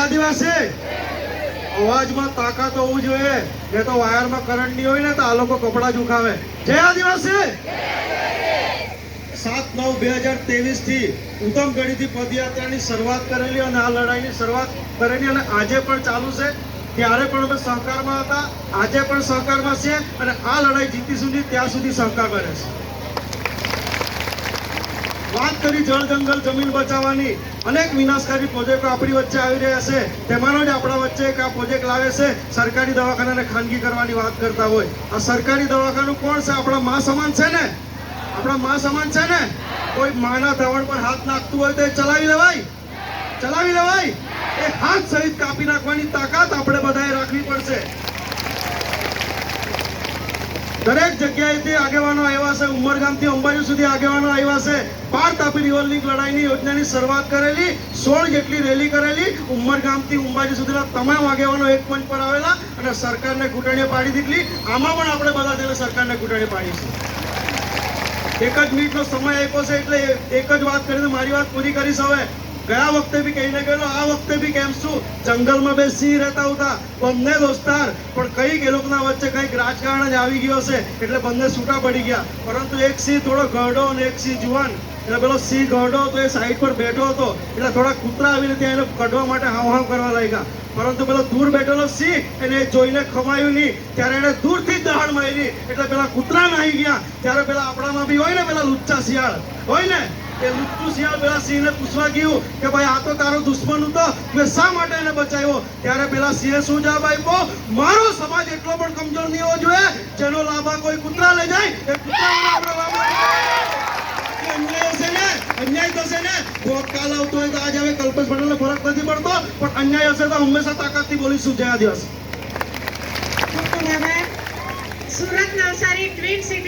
આદિવાસી અવાજમાં તાકાત હોવું જોઈએ, એ તો વાયરમાં કરંટ નહીં હોય ને તો આ લોકો કપડા ઝુકાવે. જય આદિવાસી. 7/9/2023 થી ઉત્તમગઢીથી પદયાત્રાની શરૂઆત કરેલી અને આ લડાઈની શરૂઆત કરેલી અને આજે પણ ચાલુ છે. ત્યારે પણ અમે સહકારમાં હતા, આજે પણ સહકારમાં છે અને આ લડાઈ જીતી સુધી ત્યાં સુધી સહકાર કરે છે. વાત કરી જળ જંગલ જમીન બચાવવાની, અનેક વિનાશકારી પ્રોજેક્ટો આપણી વચ્ચે આવી રહ્યા છે. તેમાંનો જ આપણા વચ્ચે એક આ પ્રોજેક્ટ લાવે છે સરકારી દવાખાનાને ખાનગી કરવાની વાત કરતા હોય. આ સરકારી દવાખાનું કોણ છે? આપણા મા સમાન છે ને, આપણા મા સમાન છે ને. કોઈ માના ધવણ પર હાથ નાખતું હોય તો એ ચલાવી લેવાય, ચલાવી લેવાય. એ હાથ સહિત કાપી નાખવાની તાકાત આપણે બધાએ રાખવી પડશે. દરેક જગ્યાએથી આગેવાનો આવ્યા છે, ઉમરગામથી અંબાજી સુધી આગેવાનો આવ્યા છે. પાર તાપી રિવર લિંક લડાઈની યોજનાની શરૂઆત કરેલી, 16 જેટલી રેલી કરેલી, ઉમરગામથી અંબાજી સુધીના તમામ આગેવાનો એક મંચ પર આવેલા અને સરકારને ઘૂંટણીએ પાડી દીધી. આમાં પણ આપણે બધા જઈને સરકારને ઘૂંટણીએ પાડીશું. એક જ મિનિટનો સમય આપ્યો છે એટલે એક જ વાત કરીને મારી વાત પૂરી કરીશ. હવે ગયા વખતે બી કહીને ગયેલો, આ વખતે બી કેમ છું, જંગલમાં બે સિંહ રહેતા હતા, બંને દોસ્તાર, પણ કઈક એ લોકોના વચ્ચે કઈક રાજકારણ જ આવી ગયો છે એટલે બંને છૂટા પડી ગયા. પરંતુ એક સિંહ થોડો ઘરડો અને એક સિંહ જુવાન, એટલે પેલો સિંહ ઘરડો હતો એ સાઈડ પર બેઠો હતો એટલે થોડા કૂતરા આવીને ત્યાં એને કઢવા માટે હાવ હાવ કરવા લાગ્યા. પરંતુ પેલો દૂર બેઠેલો સિંહ એને જોઈને ખમાયું નહીં, ત્યારે એને દૂરથી જ દહાડ મારી એટલે પેલા કૂતરા નાહી ગયા. ત્યારે પેલા આપણામાં બી હોય ને પેલા લુચ્ચા શિયાળ હોય ને, એ લુચ્ચું શિયાળ પેલા સિંહને પૂછવા ગયું કે ભાઈ આ તો તારો દુશ્મન હતો, તું શા માટે એને બચાવ્યો? ત્યારે પેલા સિંહે શું જવાબ આપ્યો? મારો સમાજ એટલો પણ કમજોર નહીં હોવો જોઈએ જેનો લાભા કોઈ કૂતરા લઈ જાય, એ કૂતરાનો આપણે લાભ અન્યાય હશે ને, અન્યાય થશે ને. કાલ આવતો હોય તો આજે હવે કલ્પેશ પટેલને ફરક નથી પડતો, પણ અન્યાય હશે તો હંમેશા તાકાતથી બોલીશું. જય આદિવાસી. Surat Navsari twin city